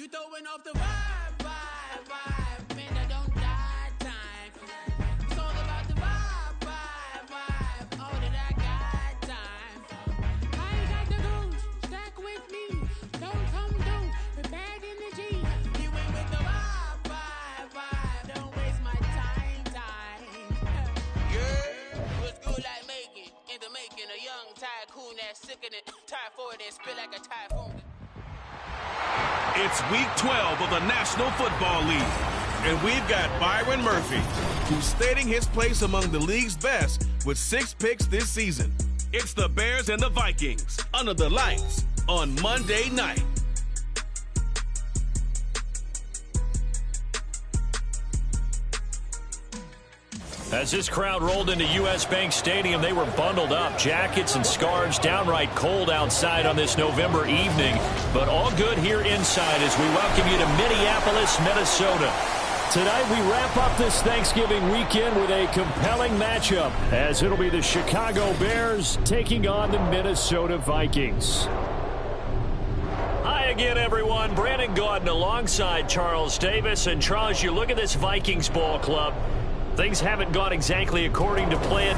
You throwing off the vibe. Man, I don't die time. It's all about the vibe. Oh, that I got time. I ain't got the goose. Stack with me. Don't come through with bad energy. You ain't with the vibe. Don't waste my time. Yeah, what's good like making? In the making, a young tycoon that's sickening. Tie forward and spit like a typhoon. It's week 12 of the National Football League, and we've got Byron Murphy, who's stating his place among the league's best with 6 picks this season. It's the Bears and the Vikings under the lights on Monday night. As this crowd rolled into U.S. Bank Stadium, they were bundled up, jackets and scarves, downright cold outside on this November evening. But all good here inside as we welcome you to Minneapolis, Minnesota. Tonight we wrap up this Thanksgiving weekend with a compelling matchup, as it'll be the Chicago Bears taking on the Minnesota Vikings. Hi again, everyone. Brandon Gaudin alongside Charles Davis. And Charles, you look at this Vikings ball club. Things haven't gone exactly according to plan.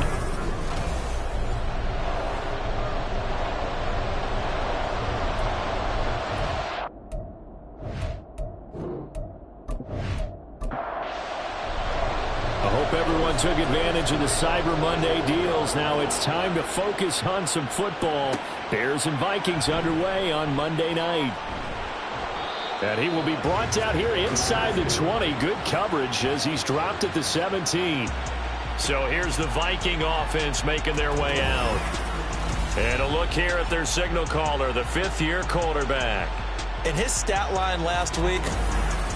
I hope everyone took advantage of the Cyber Monday deals. Now it's time to focus on some football. Bears and Vikings underway on Monday night. And he will be brought down here inside the 20. Good coverage as he's dropped at the 17. So here's the Viking offense making their way out. And a look here at their signal caller, the 5th-year quarterback. In his stat line last week,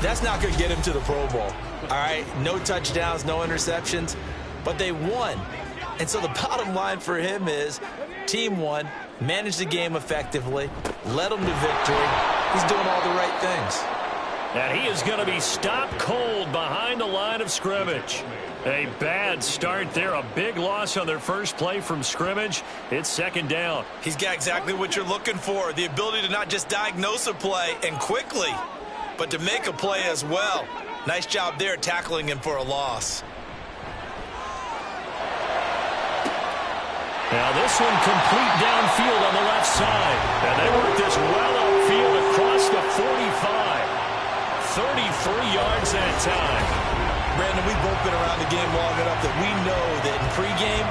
that's not going to get him to the Pro Bowl. All right, no touchdowns, no interceptions, but they won. And so the bottom line for him is team won, managed the game effectively, led them to victory. He's doing all the right things. And he is going to be stopped cold behind the line of scrimmage. A bad start there. A big loss on their first play from scrimmage. It's second down. He's got exactly what you're looking for. The ability to not just diagnose a play and quickly, but to make a play as well. Nice job there tackling him for a loss. Now this one complete downfield on the left side. And they work this well upfield across the 45. 33 yards that time. Brandon, we've both been around the game long enough that we know that in pregame,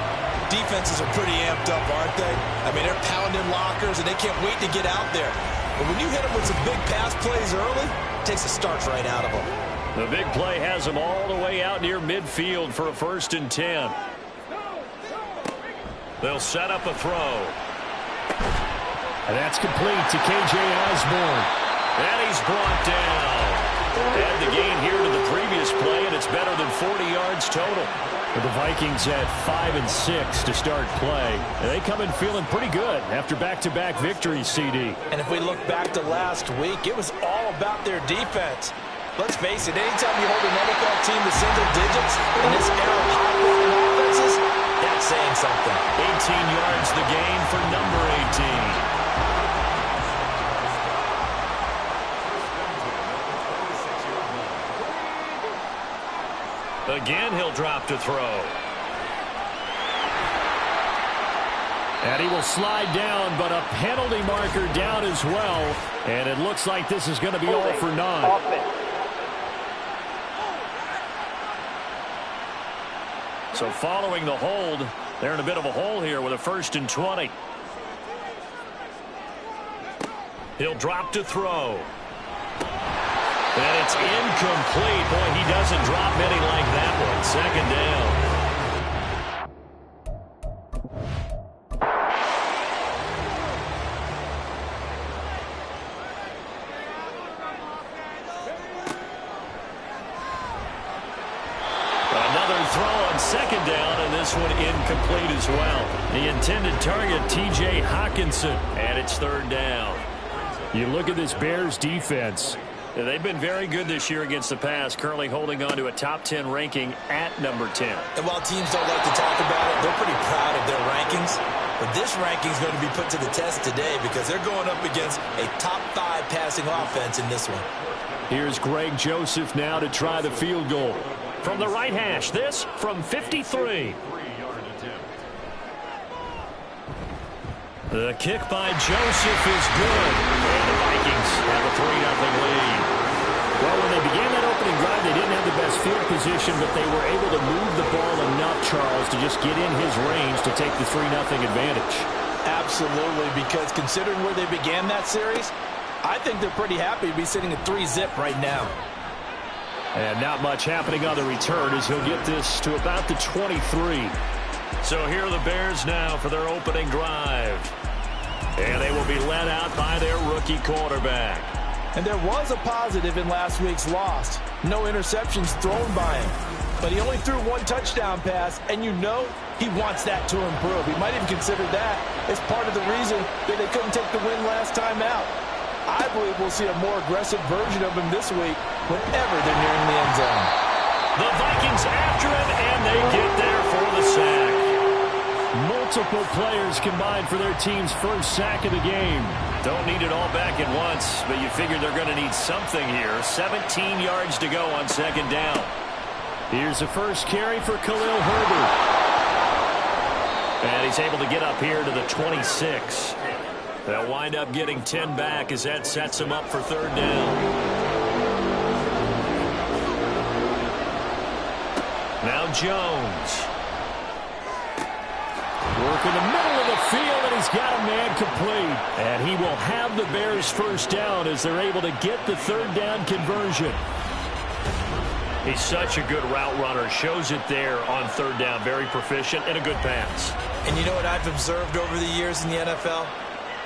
defenses are pretty amped up, aren't they? I mean, they're pounding lockers, and they can't wait to get out there. But when you hit them with some big pass plays early, it takes the starch right out of them. The big play has them all the way out near midfield for a 1st and 10. They'll set up a throw. And that's complete to K.J. Osborne. And he's brought down. Add the gain here to the previous play, and it's better than 40 yards total. With the Vikings at 5 and 6 to start play. And they come in feeling pretty good after back-to-back victories, CD. And if we look back to last week, it was all about their defense. Let's face it, anytime you hold an NFL team to single digits in this era of high-flying offenses, that's saying something. 18 yards the gain for number 18. Again, he'll drop to throw. And he will slide down, but a penalty marker down as well. And it looks like this is going to be all for naught. So following the hold, they're in a bit of a hole here with a 1st and 20. He'll drop to throw. And it's incomplete. Boy, he doesn't drop many like that one. 2nd down. Another throw on 2nd down, and this one incomplete as well. The intended target, T.J. Hawkinson, and it's 3rd down. You look at this Bears defense. They've been very good this year against the pass, currently holding on to a top 10 ranking at number 10. And while teams don't like to talk about it, they're pretty proud of their rankings. But this ranking is going to be put to the test today because they're going up against a top 5 passing offense in this one. Here's Greg Joseph now to try the field goal. From the right hash, this from 53. The kick by Joseph is good. And the Vikings have a 3-0 lead. Well, when they began that opening drive, they didn't have the best field position, but they were able to move the ball enough, Charles, to just get in his range to take the 3-0 advantage. Absolutely, because considering where they began that series, I think they're pretty happy to be sitting at 3-zip right now. And not much happening on the return as he'll get this to about the 23. So here are the Bears now for their opening drive. And they will be led out by their rookie quarterback. And there was a positive in last week's loss. No interceptions thrown by him. But he only threw 1 touchdown pass, and you know he wants that to improve. He might even consider that as part of the reason that they couldn't take the win last time out. I believe we'll see a more aggressive version of him this week whenever they're nearing the end zone. The Vikings after him, and they get there for the sack. Multiple players combined for their team's first sack of the game. Don't need it all back at once, but you figure they're going to need something here. 17 yards to go on second down. Here's the first carry for Khalil Herbert. And he's able to get up here to the 26. They'll wind up getting 10 back as that sets him up for third down. Now Jones. Work in the middle of the field, and he's got a man complete. And he will have the Bears first down as they're able to get the third down conversion. He's such a good route runner. Shows it there on third down. Very proficient and a good pass. And you know what I've observed over the years in the NFL?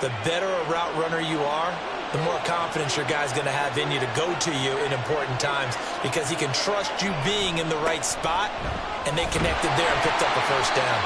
The better a route runner you are, the more confidence your guy's going to have in you to go to you in important times because he can trust you being in the right spot, and they connected there and picked up a first down.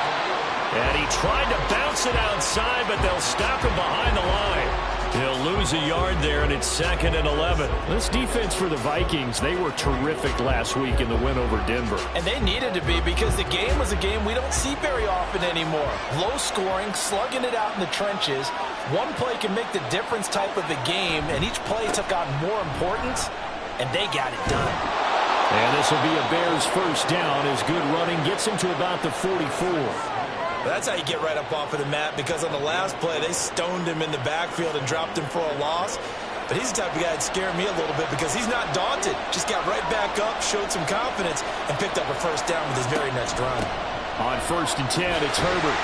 And he tried to bounce it outside, but they'll stop him behind the line. He'll lose a yard there, and it's 2nd and 11. This defense for the Vikings, they were terrific last week in the win over Denver. And they needed to be because the game was a game we don't see very often anymore. Low scoring, slugging it out in the trenches. One play can make the difference type of a game, and each play took on more importance, and they got it done. And this will be a Bears first down as good running gets him to about the 44. That's how you get right up off of the mat because on the last play, they stoned him in the backfield and dropped him for a loss. But he's the type of guy that scared me a little bit because he's not daunted. Just got right back up, showed some confidence, and picked up a first down with his very next run. On 1st and 10, it's Herbert.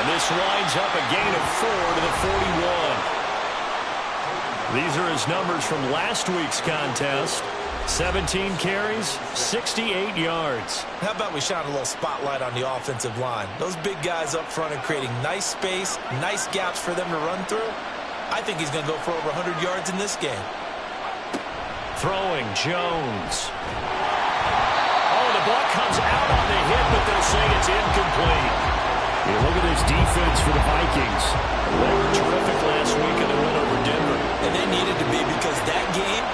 And this winds up a gain of 4 to the 41. These are his numbers from last week's contest. 17 carries, 68 yards. How about we shine a little spotlight on the offensive line? Those big guys up front are creating nice space, nice gaps for them to run through. I think he's going to go for over 100 yards in this game. Throwing, Jones. Oh, the ball comes out on the hit, but they'll say it's incomplete. Yeah, look at this defense for the Vikings. They were terrific last week in the win over Denver. And they needed to be because that game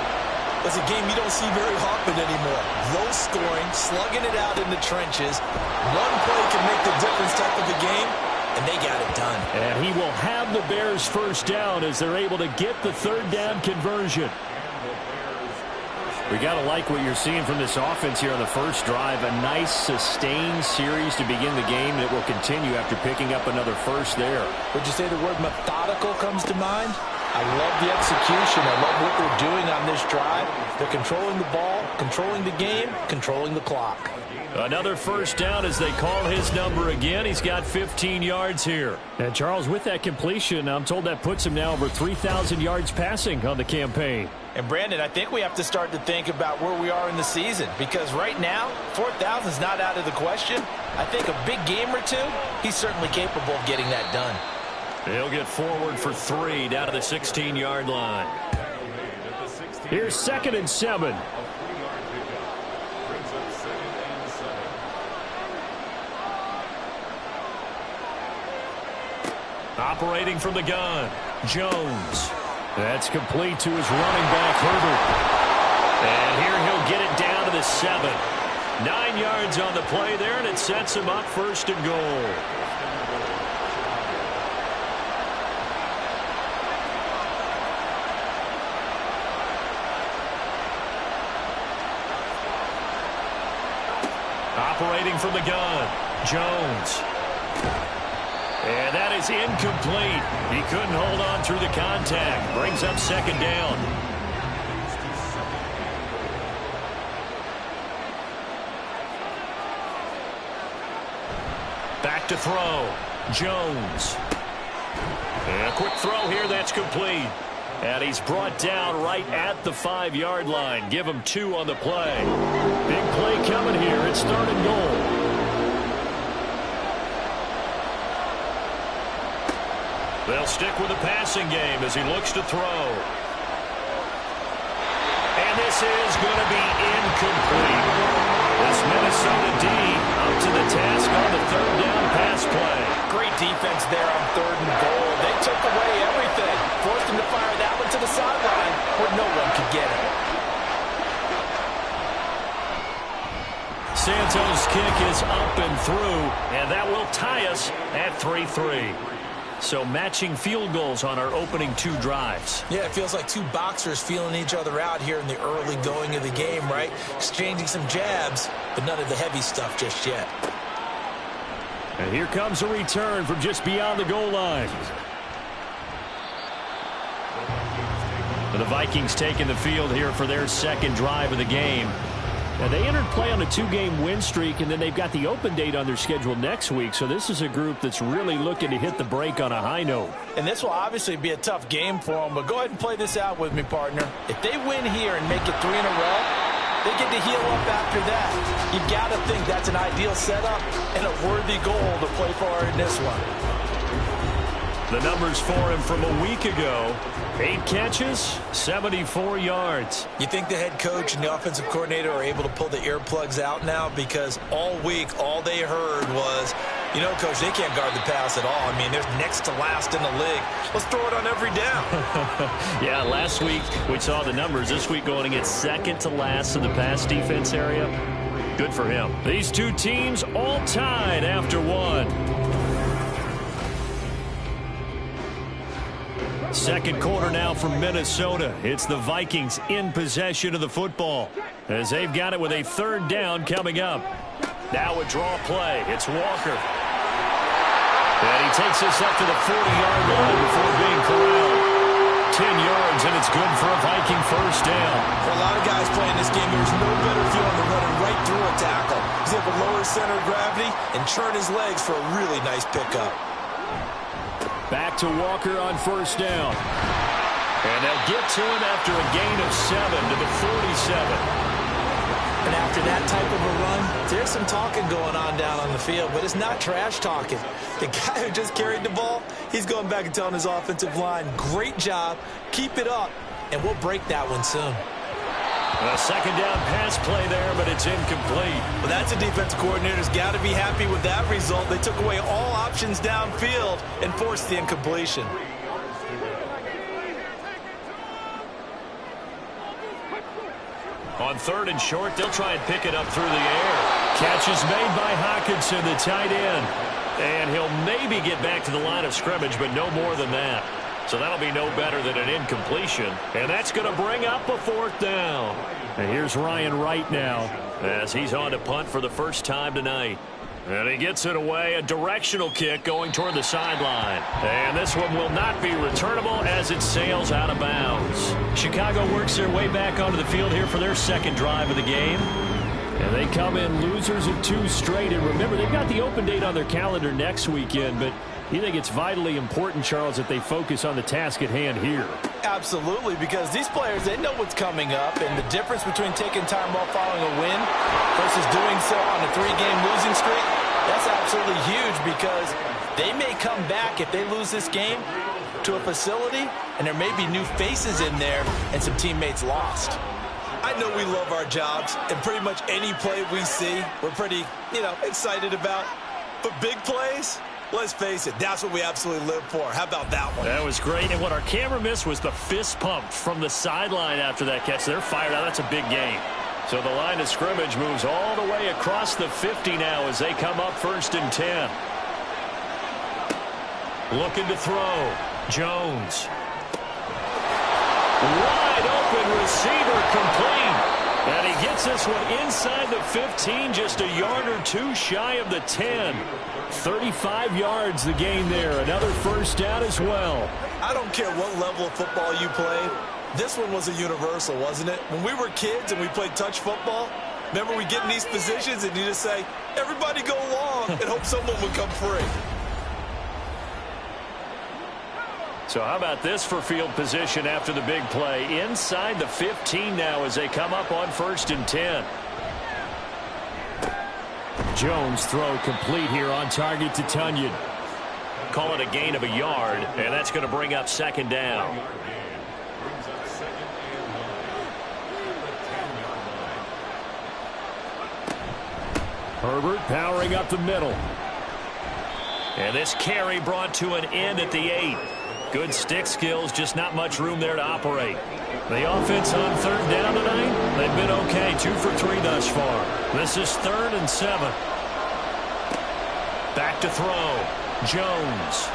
was a game you don't see very often anymore. Low scoring, slugging it out in the trenches. One play can make the difference type of a game, and they got it done. And he will have the Bears first down as they're able to get the third down conversion. We got to like what you're seeing from this offense here on the first drive. A nice sustained series to begin the game, and it will continue after picking up another first there. Would you say the word methodical comes to mind? I love the execution. I love what they're doing on this drive. They're controlling the ball, controlling the game, controlling the clock. Another first down as they call his number again. He's got 15 yards here. And Charles, with that completion, I'm told that puts him now over 3,000 yards passing on the campaign. And Brandon, I think we have to start to think about where we are in the season because right now, 4,000 is not out of the question. I think a big game or two, he's certainly capable of getting that done. He'll get forward for 3 down to the 16-yard line. Here's 2nd and 7. Operating from the gun, Jones. That's complete to his running back, Herbert. And here he'll get it down to the 7. 9 yards on the play there, and it sets him up 1st and goal. Operating from the gun, Jones. And that is incomplete. He couldn't hold on through the contact. Brings up second down. Back to throw. Jones. And a quick throw here. That's complete. And he's brought down right at the 5-yard line. Give him 2 on the play. Big play coming here. It's 3rd and goal. They'll stick with the passing game as he looks to throw. And this is going to be incomplete. This Minnesota D up to the task on the 3rd down pass play. Great defense there on 3rd and goal. They took away everything. Forced him to fire that one to the sideline where no one could get it. Santos' kick is up and through, and that will tie us at 3-3. So matching field goals on our opening 2 drives. Yeah, it feels like 2 boxers feeling each other out here in the early going of the game, right? Exchanging some jabs, but none of the heavy stuff just yet. And here comes a return from just beyond the goal line. And the Vikings taking the field here for their 2nd drive of the game. Now, they entered play on a 2-game win streak, and then they've got the open date on their schedule next week. So this is a group that's really looking to hit the break on a high note. And this will obviously be a tough game for them, but go ahead and play this out with me, partner. If they win here and make it 3 in a row, they get to heal up after that. You've got to think that's an ideal setup and a worthy goal to play for in this one. The numbers for him from a week ago: 8 catches, 74 yards. You think the head coach and the offensive coordinator are able to pull the earplugs out now? Because all week, all they heard was, you know, Coach, they can't guard the pass at all. I mean, they're next to last in the league. Let's throw it on every down. Yeah, last week we saw the numbers. This week going against 2nd to last in the pass defense area. Good for him. These 2 teams all tied after 1. Second quarter now from Minnesota. It's the Vikings in possession of the football as they've got it with a 3rd down coming up. Now a draw play. It's Walker. And he takes us up to the 40-yard line before being corralled. 10 yards, and it's good for a Viking 1st down. For a lot of guys playing this game, there's no better feeling than running right through a tackle. He's able to lower his center of gravity and churn his legs for a really nice pickup. Back to Walker on 1st down. And they'll get to him after a gain of 7 to the 47. And after that type of a run, there's some talking going on down on the field, but it's not trash talking. The guy who just carried the ball, he's going back and telling his offensive line, great job, keep it up, and we'll break that one soon. A 2nd down pass play there, but it's incomplete. Well, that's a defensive coordinator's got to be happy with that result. They took away all options downfield and forced the incompletion. On 3rd and short, they'll try and pick it up through the air. Catch is made by Hockenson, the tight end. And he'll maybe get back to the line of scrimmage, but no more than that. So that'll be no better than an incompletion. And that's going to bring up a 4th down. And here's Ryan Wright now as he's on to punt for the first time tonight. And he gets it away, a directional kick going toward the sideline. And this one will not be returnable as it sails out of bounds. Chicago works their way back onto the field here for their 2nd drive of the game. And they come in losers of 2 straight. And remember, they've got the open date on their calendar next weekend, but you think it's vitally important, Charles, that they focus on the task at hand here? Absolutely, because these players, they know what's coming up, and the difference between taking time off following a win versus doing so on a 3-game losing streak, that's absolutely huge because they may come back if they lose this game to a facility, and there may be new faces in there and some teammates lost. I know we love our jobs, and pretty much any play we see, we're pretty, excited about. But big plays, let's face it, that's what we absolutely live for. How about that one? That was great. And what our camera missed was the fist pump from the sideline after that catch. They're fired out. That's a big game. So the line of scrimmage moves all the way across the 50 now as they come up 1st and 10. Looking to throw. Jones. Wide open receiver complete. And he gets this one inside the 15, just a yard or two shy of the 10. 35 yards the gain there. Another first down as well. I don't care what level of football you played. This one was a universal, wasn't it? When we were kids and we played touch football, remember we get in these positions and you just say, everybody go long, and hope someone would come free. So how about this for field position after the big play? Inside the 15 now as they come up on 1st and 10. Jones throw complete here on target to Tunyon. Call it a gain of a yard, and that's going to bring up 2nd down. Herbert powering up the middle. And this carry brought to an end at the 8. Good stick skills, just not much room there to operate. The offense on 3rd down tonight, they've been okay. 2 for 3 thus far. This is 3rd and 7. Back to throw. Jones.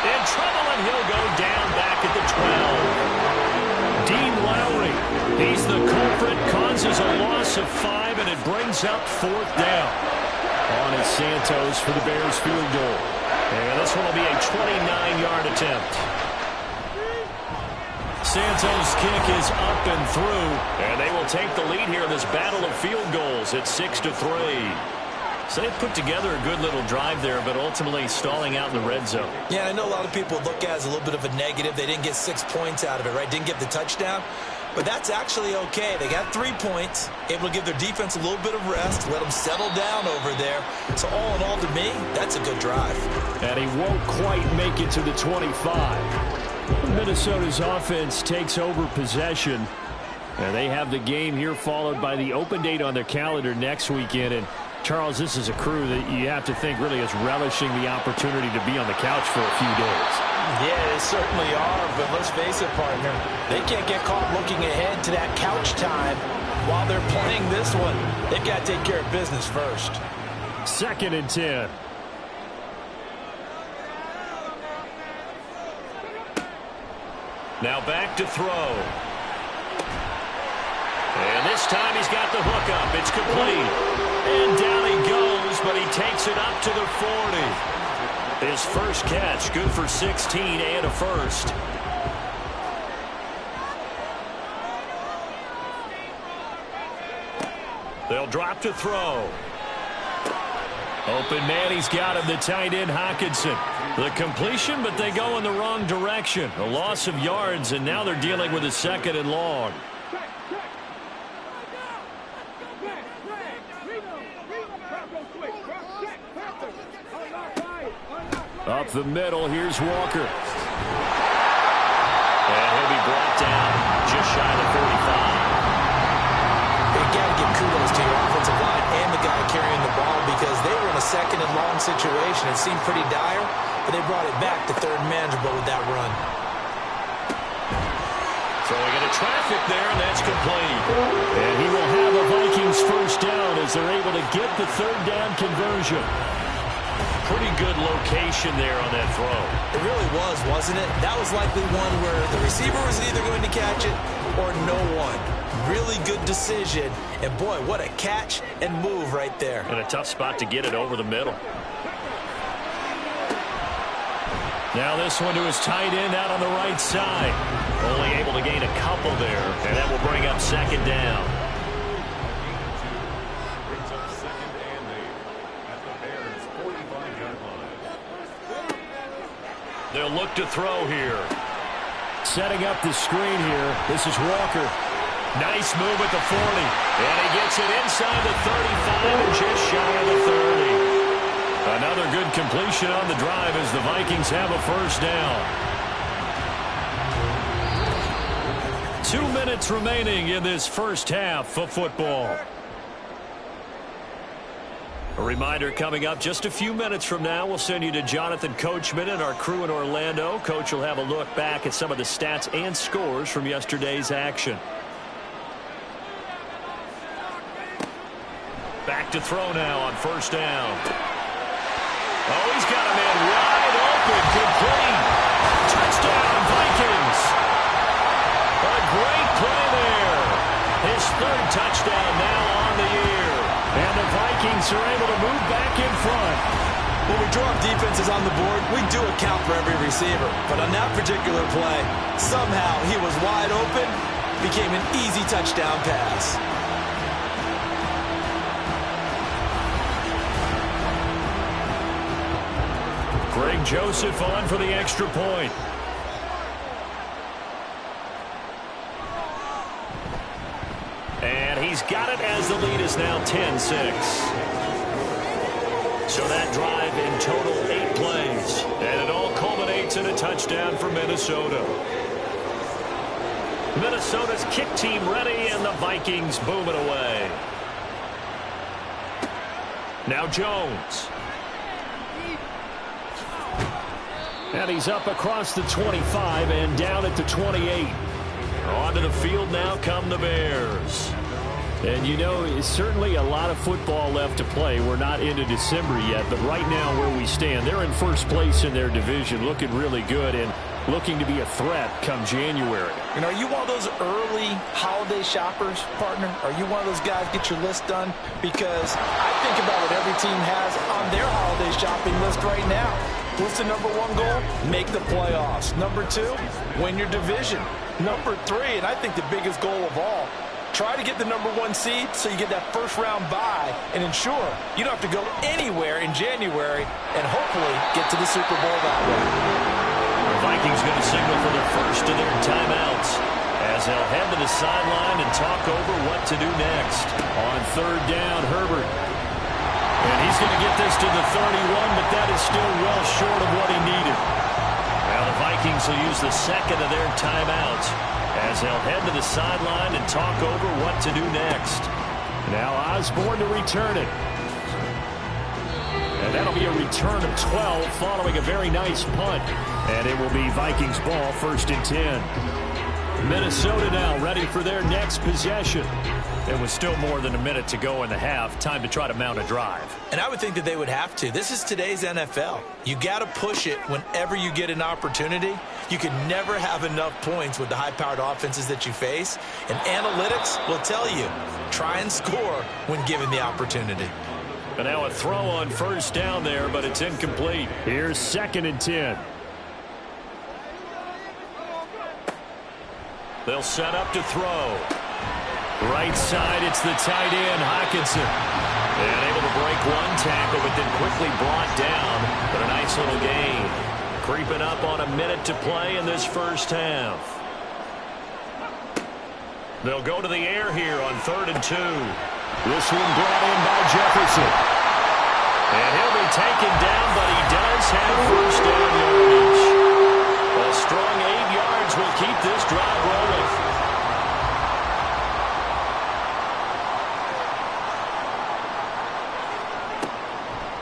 In trouble, and he'll go down back at the 12. Dean Lowry, he's the culprit, causes a loss of 5, and it brings up 4th down. On is Santos for the Bears field goal. And this one will be a 29-yard attempt. Santos' kick is up and through, and they will take the lead here in this battle of field goals at 6-3. So they put together a good little drive there, but ultimately stalling out in the red zone. Yeah, I know a lot of people look at it as a little bit of a negative. They didn't get 6 points out of it, right? Didn't get the touchdown. But that's actually okay. They got 3 points, able to give their defense a little bit of rest, let them settle down over there. So all in all, to me, that's a good drive. And he won't quite make it to the 25. Minnesota's offense takes over possession. And they have the game here followed by the open date on their calendar next weekend. And Charles, this is a crew that you have to think really is relishing the opportunity to be on the couch for a few days. Yeah, they certainly are, but let's face it, partner, they can't get caught looking ahead to that couch time while they're playing this one. They've got to take care of business first. 2nd and 10. Now back to throw. And this time he's got the hook up. It's complete. And down he goes, but he takes it up to the 40. His first catch, good for 16 and a first. They'll drop to throw. Open man, he's got him, the tight end Hockenson. The completion, but they go in the wrong direction. A loss of yards, and now they're dealing with a 2nd and long. Up the middle, here's Walker. And he'll be brought down just shy of the 45. You got to give kudos to your offensive line and the guy carrying the ball because they were in a 2nd and long situation. It seemed pretty dire, but they brought it back to 3rd and manageable with that run. Throwing into traffic there, and that's complete. And he will have a Vikings first down as they're able to get the 3rd down conversion. Pretty good location there on that throw. It really was, wasn't it? That was likely one where the receiver was either going to catch it or no one. Really good decision. And, boy, what a catch and move right there. And a tough spot to get it over the middle. Now this one to his tight end out on the right side. Only able to gain a couple there, and that will bring up 2nd down. They'll look to throw here. Setting up the screen here. This is Walker. Nice move at the 40. And he gets it inside the 35 and just shy of the 30. Another good completion on the drive as the Vikings have a first down. 2 minutes remaining in this first half of football. A reminder coming up just a few minutes from now, we'll send you to Jonathan Coachman and our crew in Orlando. Coach will have a look back at some of the stats and scores from yesterday's action. Back to throw now on first down. Oh, he's got a man wide open, complete. Touchdown, Vikings. A great play there. draw defense is on the board, we do account for every receiver. But on that particular play, somehow he was wide open, became an easy touchdown pass. Greg Joseph on for the extra point. And he's got it as the lead is now 10-6. So that drive in total 8 plays. And it all culminates in a touchdown for Minnesota. Minnesota's kick team ready, and the Vikings boom it away. Now Jones. And he's up across the 25 and down at the 28. Onto the field now come the Bears. And you know, it's certainly a lot of football left to play. We're not into December yet, but right now where we stand, they're in first place in their division, looking really good and looking to be a threat come January. And are you one of those early holiday shoppers, partner? Are you one of those guys get your list done? Because I think about what every team has on their holiday shopping list right now. What's the number 1 goal? Make the playoffs. Number 2, win your division. Number 3, and I think the biggest goal of all, try to get the number 1 seed so you get that first round bye and ensure you don't have to go anywhere in January and hopefully get to the Super Bowl that way. The Vikings going to signal for their first of their timeouts as they'll head to the sideline and talk over what to do next. On 3rd down, Herbert. And he's going to get this to the 31, but that is still well short of what he needed. Now the Vikings will use the second of their timeouts as they'll head to the sideline and talk over what to do next. Now Osborne to return it. And that'll be a return of 12 following a very nice punt. And it will be Vikings ball, 1st and 10. Minnesota now ready for their next possession. There was still more than a minute to go in the half. Time to try to mount a drive. And I would think that they would have to. This is today's NFL. You got to push it whenever you get an opportunity. You can never have enough points with the high-powered offenses that you face. And analytics will tell you, try and score when given the opportunity. And now a throw on 1st down there, but it's incomplete. Here's 2nd and 10. They'll set up to throw. Right side, it's the tight end, Hockenson. And able to break 1 tackle, but then quickly brought down. But a nice little gain. Creeping up on a minute to play in this first half. They'll go to the air here on 3rd and 2. This one brought in by Jefferson. And he'll be taken down, but he does have 1st down yardage. A strong 8 yards will keep this drive rolling.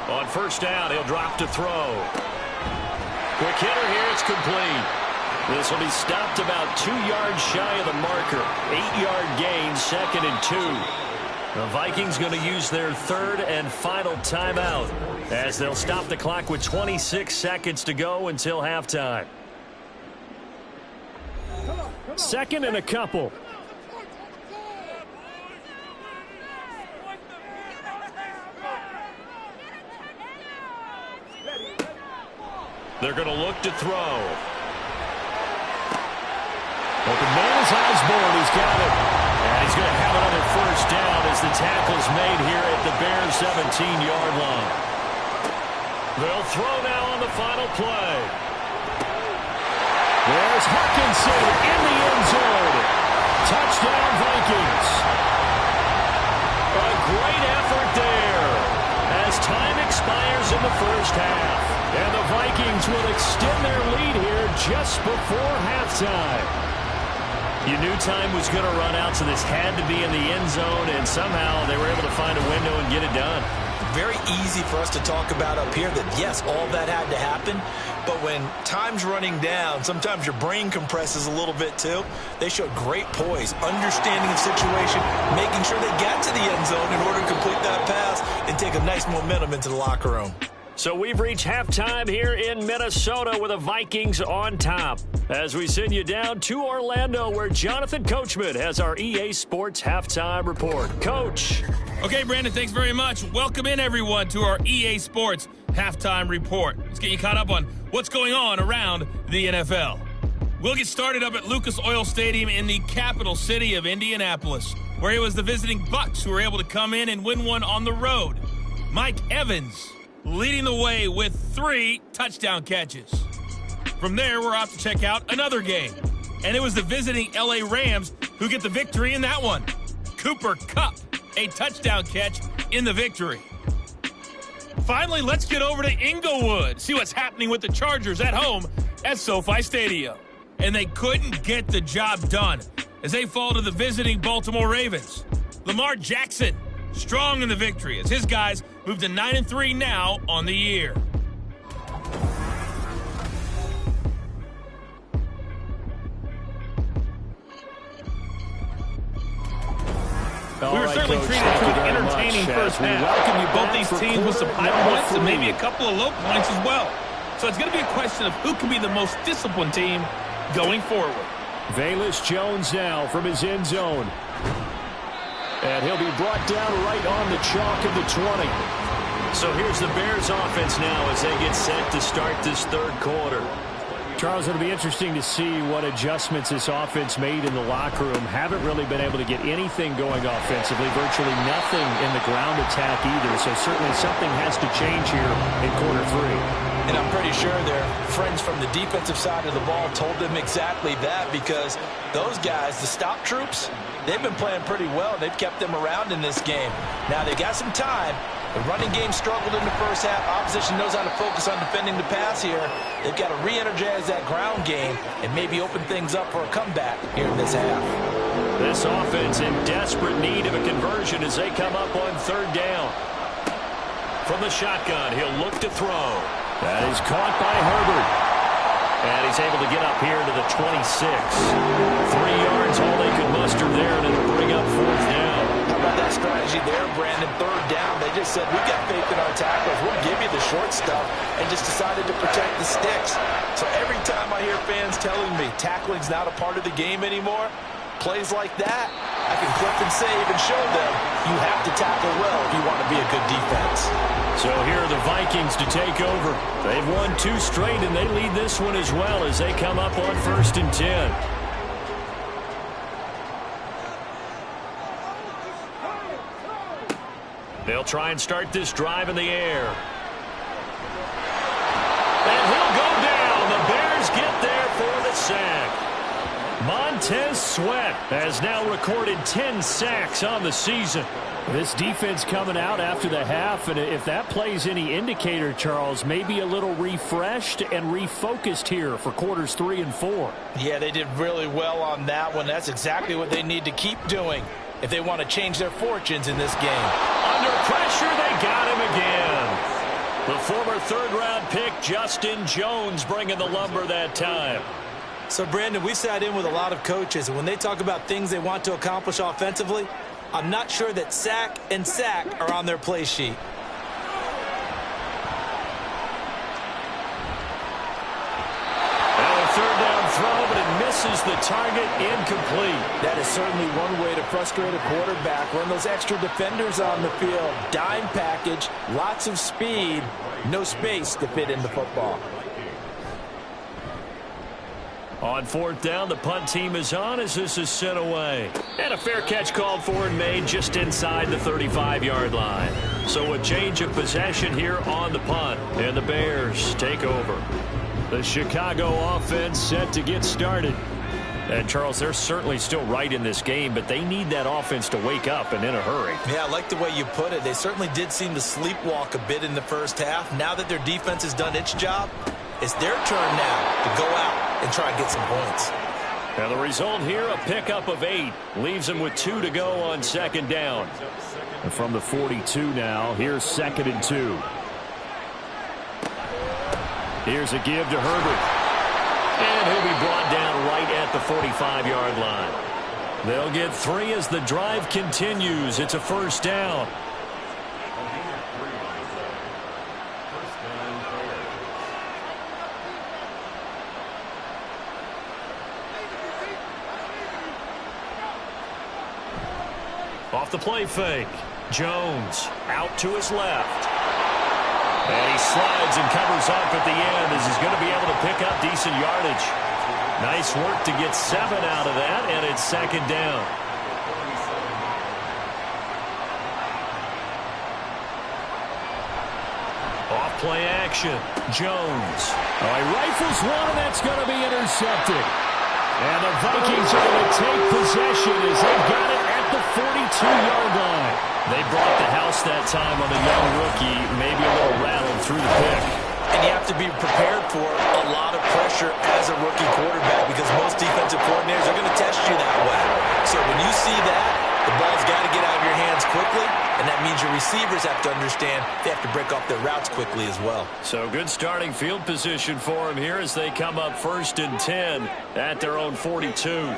On 1st down, he'll drop to throw. Quick hitter here, it's complete. This will be stopped about 2 yards shy of the marker. 8-yard gain, 2nd and 2. The Vikings going to use their 3rd and final timeout as they'll stop the clock with 26 seconds to go until halftime. 2nd and a couple. They're going to look to throw. Open man is Osborne. He's got it. And he's going to have another 1st down as the tackle's made here at the Bears' 17-yard line. They'll throw now on the final play. There's Hockenson in the end zone. Touchdown, Vikings. A great effort there as time expires in the first half. And the Vikings will extend their lead here just before halftime. You knew time was going to run out, so this had to be in the end zone, and somehow they were able to find a window and get it done. Very easy for us to talk about up here that, yes, all that had to happen, but when time's running down, sometimes your brain compresses a little bit too. They showed great poise, understanding the situation, making sure they got to the end zone in order to complete that pass and take a nice momentum into the locker room. So we've reached halftime here in Minnesota with the Vikings on top. As we send you down to Orlando, where Jonathan Coachman has our EA Sports Halftime Report. Coach. Okay, Brandon, thanks very much. Welcome in, everyone, to our EA Sports Halftime Report. Let's get you caught up on what's going on around the NFL. We'll get started up at Lucas Oil Stadium in the capital city of Indianapolis, where it was the visiting Bucs who were able to come in and win one on the road. Mike Evans leading the way with 3 touchdown catches. From there, we're off to check out another game, and it was the visiting LA Rams who get the victory in that one. Cooper Kupp, a touchdown catch in the victory. Finally, let's get over to Inglewood, see what's happening with the Chargers at home at SoFi Stadium. And they couldn't get the job done as they fall to the visiting Baltimore Ravens. Lamar Jackson strong in the victory as his guys move to 9-3 now on the year. We were certainly treated to an entertaining first half. Both these teams with some high points and maybe a couple of low points as well. So it's going to be a question of who can be the most disciplined team going forward. Velus Jones now from his end zone. And he'll be brought down right on the chalk of the 20. So here's the Bears offense now as they get set to start this third quarter. Charles, it'll be interesting to see what adjustments this offense made in the locker room. Haven't really been able to get anything going offensively, virtually nothing in the ground attack either. So certainly something has to change here in quarter 3. And I'm pretty sure their friends from the defensive side of the ball told them exactly that, because those guys, the stop troops, they've been playing pretty well. They've kept them around in this game. Now they got some time. The running game struggled in the first half. Opposition knows how to focus on defending the pass here. They've got to re-energize that ground game and maybe open things up for a comeback here in this half. This offense in desperate need of a conversion as they come up on third down. From the shotgun, he'll look to throw. That is caught by Herbert. And he's able to get up here to the 26. 3 yards, all they could muster there, and it'll bring up fourth down. How about that strategy there, Brandon? Third down, they just said, we've got faith in our tacklers. We'll give you the short stuff, and just decided to protect the sticks. So every time I hear fans telling me tackling's not a part of the game anymore, plays like that, I can clip and save and show them you have to tackle well if you want to be a good defense. So here are the Vikings to take over. They've won 2 straight, and they lead this one as well as they come up on 1st and 10. They'll try and start this drive in the air. And he'll go down. The Bears get there for the sack. Montez Sweat has now recorded 10 sacks on the season. This defense coming out after the half, and if that plays any indicator, Charles, maybe a little refreshed and refocused here for quarters 3 and 4. Yeah, they did really well on that one. That's exactly what they need to keep doing if they want to change their fortunes in this game. Under pressure, they got him again. The former third-round pick, Justin Jones, bringing the lumber that time. So, Brandon, we sat in with a lot of coaches, and when they talk about things they want to accomplish offensively, I'm not sure that sack and sack are on their play sheet. And a third down throw, but it misses the target, incomplete. That is certainly one way to frustrate a quarterback. Run those extra defenders on the field. Dime package, lots of speed, no space to fit in the football. On 4th down, the punt team is on as this is sent away. And a fair catch called for and made just inside the 35-yard line. So a change of possession here on the punt. And the Bears take over. The Chicago offense set to get started. And, Charles, they're certainly still right in this game, but they need that offense to wake up and in a hurry. Yeah, I like the way you put it. They certainly did seem to sleepwalk a bit in the first half. Now that their defense has done its job, it's their turn now to go out and try and get some points. And the result here, a pickup of 8. Leaves them with 2 to go on 2nd down. And from the 42 now, here's 2nd and 2. Here's a give to Herbert. And he'll be brought down right at the 45-yard line. They'll get 3 as the drive continues. It's a 1st down. Off the play fake. Jones out to his left. And he slides and covers up at the end as he's going to be able to pick up decent yardage. Nice work to get 7 out of that, and it's second down. Off play action. Jones. Oh, he rifles one, and that's going to be intercepted. And the Vikings are going to take possession as they've got it at the 42-yard line. They brought the house that time on the young rookie, maybe a little rattled through the pick. And you have to be prepared for a lot of pressure as a rookie quarterback because most defensive coordinators are going to test you that way. So when you see that, the ball's got to get out of your hands quickly, and that means your receivers have to understand they have to break off their routes quickly as well. So good starting field position for him here as they come up 1st and 10 at their own 42.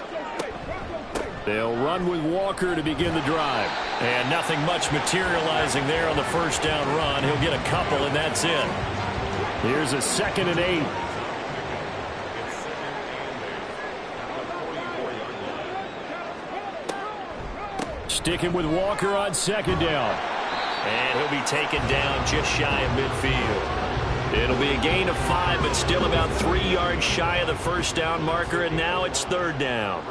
They'll run with Walker to begin the drive. And nothing much materializing there on the first down run. He'll get a couple, and that's it. Here's a 2nd and 8. Sticking with Walker on 2nd down. And he'll be taken down just shy of midfield. It'll be a gain of 5, but still about 3 yards shy of the first down marker, and now it's 3rd down.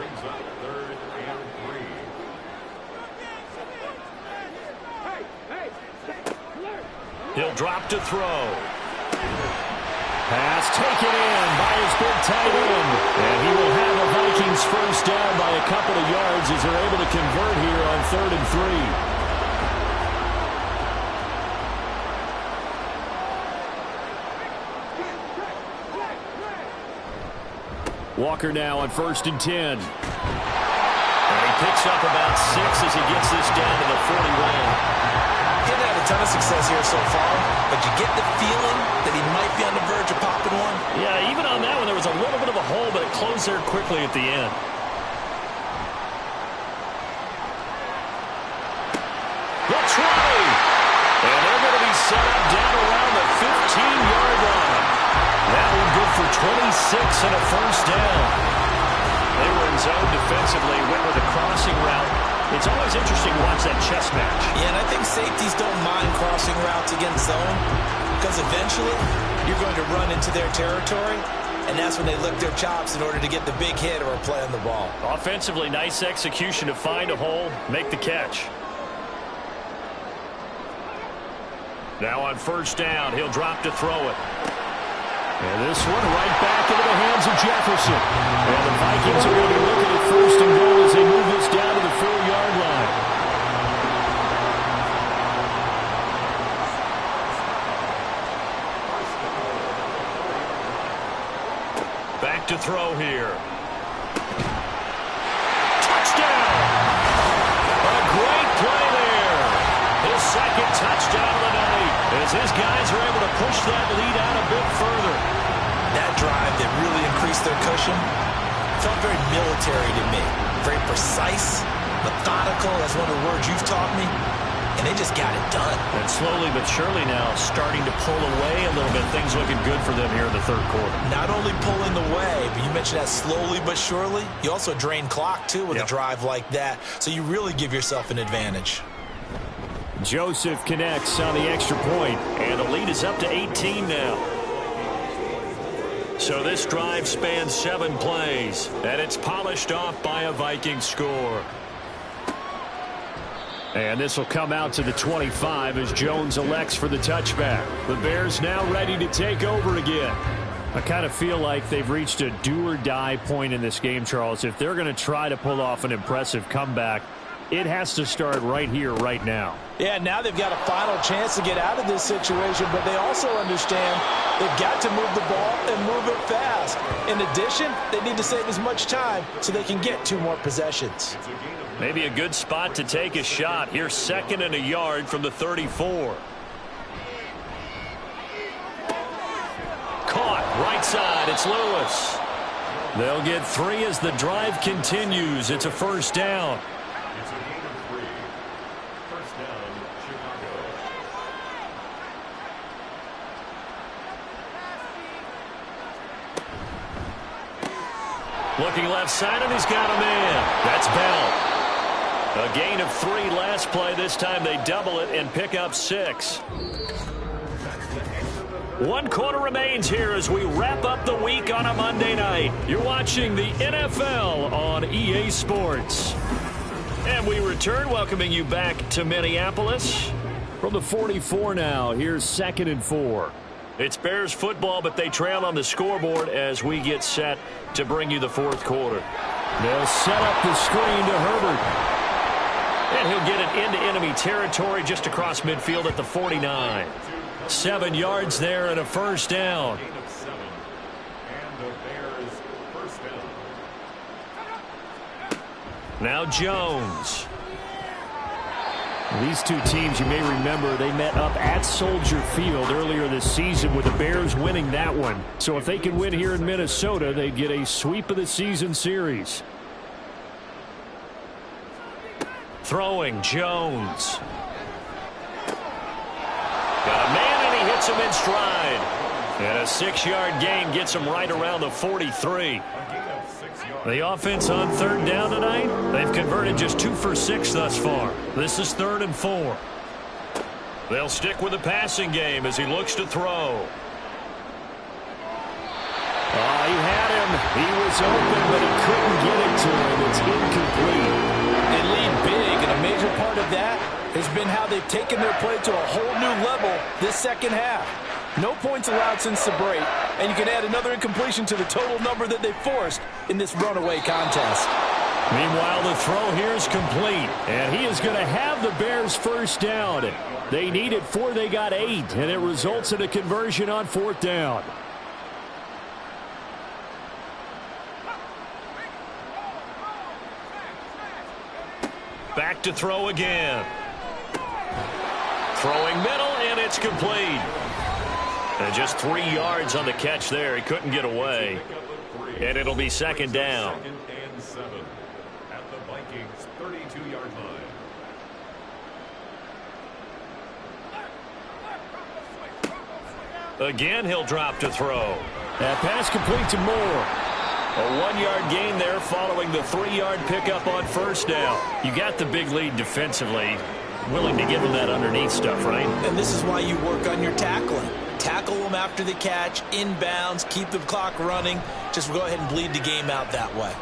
He'll drop to throw. Pass taken in by his big tight end. And he will have a Vikings first down by a couple of yards as they're able to convert here on 3rd and 3. Walker now on 1st and 10. And he picks up about 6 as he gets this down to the 41. He hasn't had a ton of success here so far, but you get the feeling that he might be on the verge of popping one. Yeah, even on that one, there was a little bit of a hole, but it closed there quickly at the end. The try! And they're going to be set up down around the 15-yard line. That one good for 26 and a first down. They were in zone defensively, went with a crossing route. It's always interesting to watch that chess match. Yeah, and I think safeties don't mind crossing routes against zone because eventually you're going to run into their territory, and that's when they lick their chops in order to get the big hit or a play on the ball. Offensively, nice execution to find a hole, make the catch. Now on first down, he'll drop to throw it. And this one right back into the hands of Jefferson. And the Vikings are going to be looking at 1st and goal as they move this down to the 4-yard line. Back to throw here. Touchdown! A great play there. His 2nd touchdown of the night as his guys are able to push that lead out a bit further. That drive that really increased their cushion felt very military to me. Very precise, methodical, that's one of the words you've taught me, and they just got it done. And slowly but surely now starting to pull away a little bit. Things looking good for them here in the 3rd quarter. Not only pulling away, but you mentioned that slowly but surely. You also drain clock, too, with a drive like that, so you really give yourself an advantage. Joseph connects on the extra point, and the lead is up to 18 now. So this drive spans 7 plays, and it's polished off by a Viking score. And this will come out to the 25 as Jones elects for the touchback. The Bears now ready to take over again. I kind of feel like they've reached a do-or-die point in this game, Charles. If they're going to try to pull off an impressive comeback, it has to start right here, right now. Yeah, now they've got a final chance to get out of this situation, but they also understand they've got to move the ball and move it fast. In addition, they need to save as much time so they can get 2 more possessions. Maybe a good spot to take a shot. Here's 2nd and a yard from the 34. Caught right side. It's Lewis. They'll get 3 as the drive continues. It's a first down. Looking left side, and he's got a man. That's Bell. A gain of 3 last play. This time they double it and pick up 6. 1 quarter remains here as we wrap up the week on a Monday night. You're watching the NFL on EA Sports. And we return, welcoming you back to Minneapolis. From the 44 now, here's 2nd and 4. It's Bears football, but they trail on the scoreboard as we get set to bring you the 4th quarter. They'll set up the screen to Herbert. And he'll get it into enemy territory just across midfield at the 49. 7 yards there and a first down. Now Jones. These two teams, you may remember, they met up at Soldier Field earlier this season with the Bears winning that one. So if they can win here in Minnesota, they'd get a sweep of the season series. Throwing Jones. Got a man and he hits him in stride. And a 6-yard gain gets him right around the 43. The offense on 3rd down tonight, they've converted just 2 for 6 thus far. This is 3rd and 4. They'll stick with the passing game as he looks to throw. He had him. He was open, but he couldn't get it to him. It's incomplete. They lead big, and a major part of that has been how they've taken their play to a whole new level this second half. No points allowed since the break, and you can add another incompletion to the total number that they forced in this runaway contest. Meanwhile, the throw here is complete, and he is going to have the Bears first down. They needed 4, they got 8, and it results in a conversion on 4th down. Back to throw again. Throwing middle, and it's complete. And just 3 yards on the catch there. He couldn't get away. And it'll be 2nd down. 2nd and 7 at the Vikings 32-yard line. Again, he'll drop to throw. That pass complete to Moore. A 1-yard gain there following the 3-yard pickup on first down. You got the big lead defensively. Willing to give them that underneath stuff, right? And this is why you work on your tackling. Tackle them after the catch, inbounds, keep the clock running. Just go ahead and bleed the game out that way.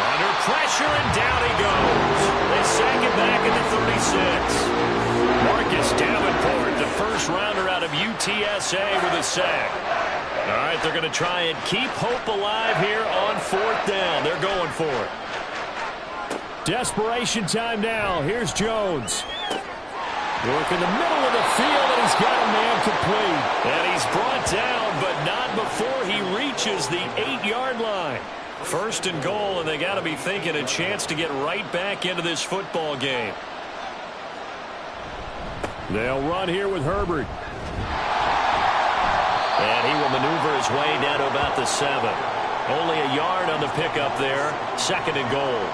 Under pressure, and down he goes. They sack him back at the 36. Marcus Davenport, the first-rounder out of UTSA with a sack. All right, they're going to try and keep hope alive here on 4th down. They're going for it. Desperation time now. Here's Jones. Work in the middle of the field, and he's got a man complete. And he's brought down, but not before he reaches the 8-yard line. 1st and goal, and they got to be thinking a chance to get right back into this football game. They'll run here with Herbert. And he will maneuver his way down to about the 7. Only a yard on the pickup there. 2nd and goal.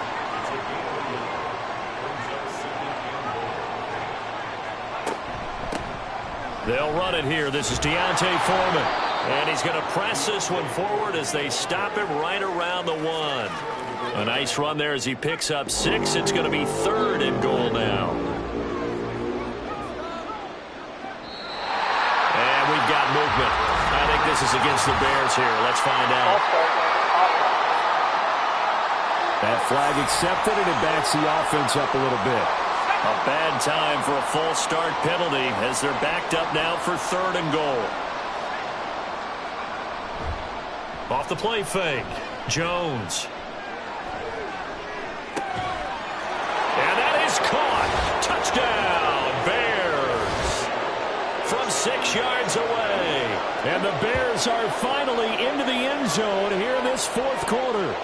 They'll run it here. This is Deontay Foreman. And he's going to press this one forward as they stop him right around the 1. A nice run there as he picks up 6. It's going to be 3rd and goal now. And we've got movement. I think this is against the Bears here. Let's find out. That flag accepted, and it backs the offense up a little bit. A bad time for a false start penalty as they're backed up now for 3rd and goal. Off the play fake. Jones. And that is caught. Touchdown, Bears. From 6 yards away. And the Bears are finally into the end zone here in this 4th quarter.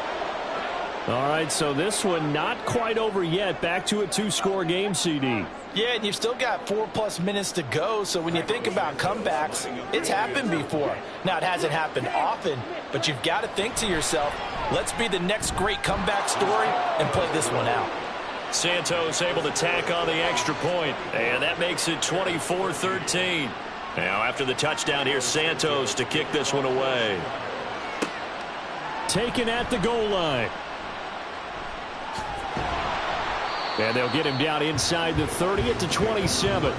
All right, so this one not quite over yet. Back to a 2-score game, CD. Yeah, and you've still got 4+ minutes to go, so when you think about comebacks, it's happened before. Now, it hasn't happened often, but you've got to think to yourself, let's be the next great comeback story and play this one out. Santos able to tack on the extra point, and that makes it 24-13. Now, after the touchdown, here's Santos to kick this one away. Taken at the goal line. And they'll get him down inside the 30 at the 27.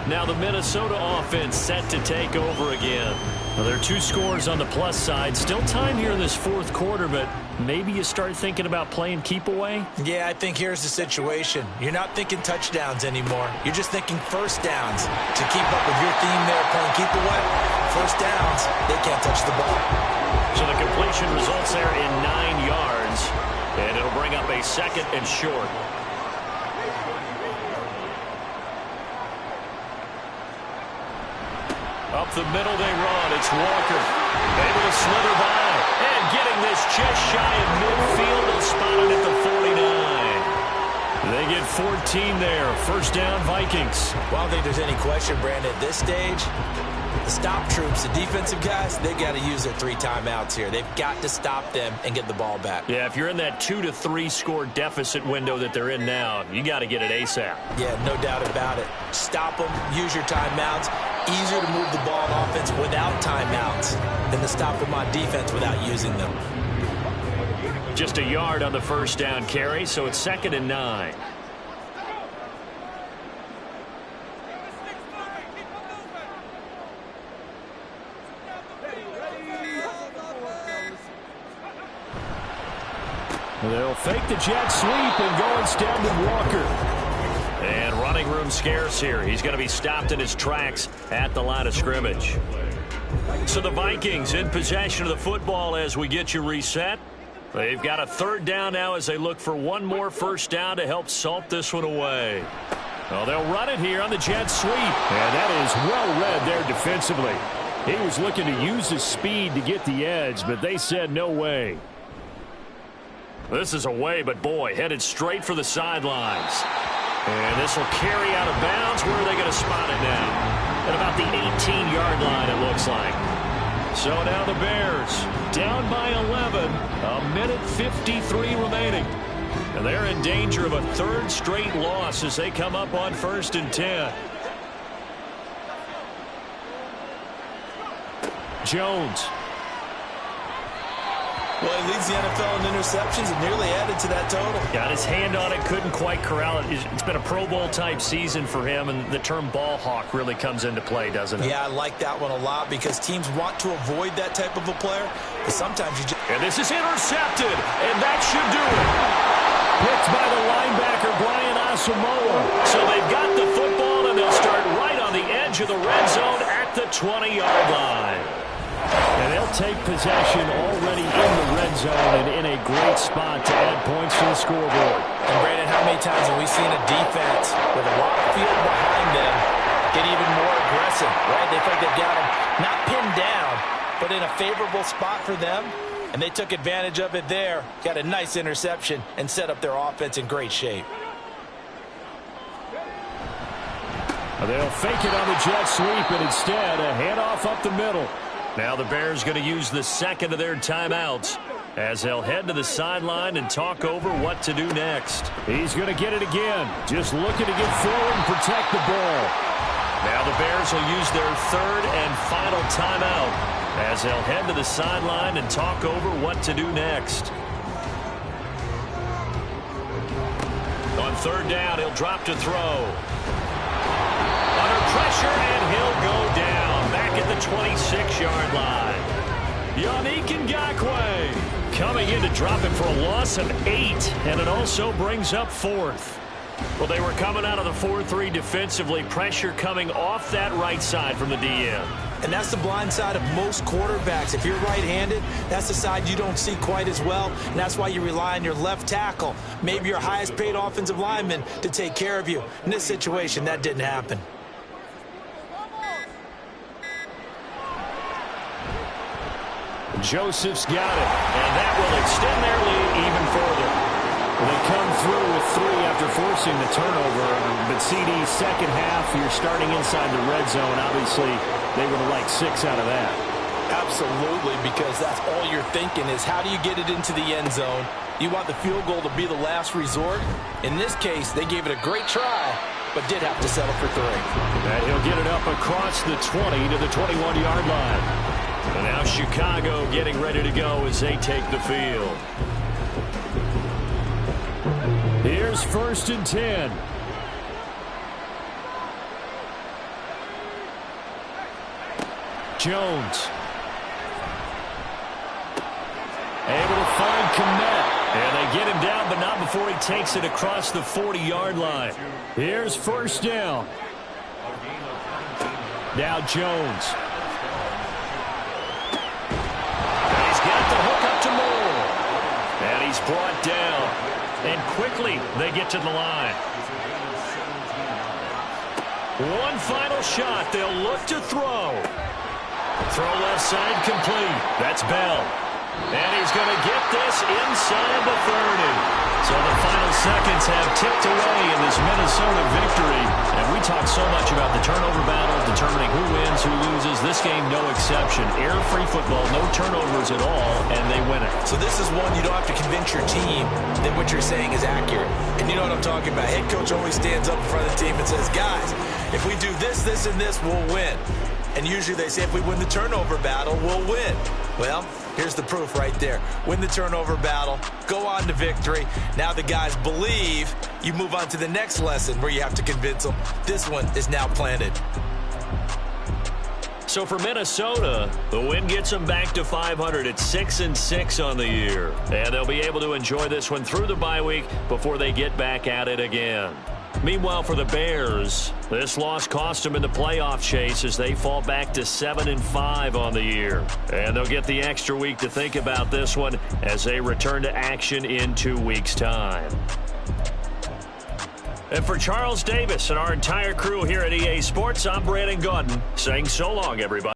Now the Minnesota offense set to take over again. Well, there are 2 scores on the plus side. Still time here in this fourth quarter, but maybe you start thinking about playing keep away? Yeah, I think here's the situation. You're not thinking touchdowns anymore. You're just thinking first downs. To keep up with your theme there, playing keep away, first downs, they can't touch the ball. So the completion results there in 9 yards, and it'll bring up a 2nd and short. Up the middle they run. It's Walker. Able to slither by. And getting this just shy of midfield. They'll spot it at the 49. They get 14 there. First down, Vikings. Well, I don't think there's any question, Brandon. At this stage, the stop troops, the defensive guys, they got to use their 3 timeouts here. They've got to stop them and get the ball back. Yeah, if you're in that 2 to 3 score deficit window that they're in now, you got to get it ASAP. Yeah, no doubt about it. Stop them, use your timeouts. Easier to move the ball on offense without timeouts than to stop them on defense without using them. Just a yard on the first down carry, so it's 2nd and 9. They'll fake the jet sweep and go instead with Walker. And running room scarce here. He's going to be stopped in his tracks at the line of scrimmage. So the Vikings in possession of the football as we get you reset. They've got a 3rd down now as they look for one more first down to help salt this one away. Well, they'll run it here on the jet sweep. And that is well read there defensively. He was looking to use his speed to get the edge, but they said no way. This is away, but boy, headed straight for the sidelines. And this will carry out of bounds. Where are they going to spot it now? At about the 18-yard line, it looks like. So now the Bears down by 11. A minute 53 remaining. And they're in danger of a 3rd straight loss as they come up on 1st and 10. Jones. Well, he leads the NFL in interceptions and nearly added to that total. Got his hand on it, couldn't quite corral it. It's been a Pro Bowl-type season for him, and the term ball hawk really comes into play, doesn't it? Yeah, I like that one a lot because teams want to avoid that type of a player. But sometimes you just... And this is intercepted, and that should do it. Picked by the linebacker, Brian Asamoah. So they've got the football, and they'll start right on the edge of the red zone at the 20-yard line. And they'll take possession already in the red zone and in a great spot to add points to the scoreboard. And Brandon, how many times have we seen a defense with a lot of field behind them get even more aggressive, right? They think they've got them not pinned down, but in a favorable spot for them. And they took advantage of it there, got a nice interception, and set up their offense in great shape. They'll fake it on the jet sweep, and instead a handoff up the middle. Now the Bears going to use the 2nd of their timeouts as they'll head to the sideline and talk over what to do next. He's going to get it again, just looking to get forward and protect the ball. Now the Bears will use their 3rd and final timeout as they'll head to the sideline and talk over what to do next. On 3rd down, he'll drop to throw. Under pressure, and he'll go down. Back at the 26-yard line. Yannick Ngakoue coming in to drop it for a loss of 8, and it also brings up 4th. Well, they were coming out of the 4-3 defensively. Pressure coming off that right side from the DN. And that's the blind side of most quarterbacks. If you're right-handed, that's the side you don't see quite as well, and that's why you rely on your left tackle, maybe your highest-paid offensive lineman, to take care of you. In this situation, that didn't happen. Joseph's got it, and that will extend their lead even further. They come through with 3 after forcing the turnover, but CD's second half, you're starting inside the red zone. Obviously, they would have liked 6 out of that. Absolutely, because that's all you're thinking is how do you get it into the end zone? You want the field goal to be the last resort. In this case, they gave it a great try, but did have to settle for 3. And he'll get it up across the 20 to the 21-yard line. And now Chicago getting ready to go as they take the field. Here's Here's 1st and 10. Jones. Able to find Kmet. And they get him down, but not before he takes it across the 40-yard line. Here's 1st down. Now Jones. And he's got the hook up to Moore. And he's brought down. And quickly they get to the line. One final shot. They'll look to throw. Throw left side complete. That's Bell. And he's going to get this inside the 30. So the final seconds have ticked away in this Minnesota victory. And we talk so much about the turnover battle, determining who wins, who loses. This game, no exception. Air-free football, no turnovers at all, and they win it. So this is one you don't have to convince your team that what you're saying is accurate. And you know what I'm talking about. Head coach always stands up in front of the team and says, guys, if we do this, this, and this, we'll win. And usually they say if we win the turnover battle, we'll win. Well, here's the proof right there. Win the turnover battle, go on to victory. Now the guys believe. You move on to the next lesson where you have to convince them. This one is now planted. So for Minnesota, the win gets them back to 500 at 6-6 on the year. And they'll be able to enjoy this one through the bye week before they get back at it again. Meanwhile, for the Bears, this loss cost them in the playoff chase as they fall back to 7-5 on the year. And they'll get the extra week to think about this one as they return to action in 2 weeks' time. And for Charles Davis and our entire crew here at EA Sports, I'm Brandon Gaudin saying so long, everybody.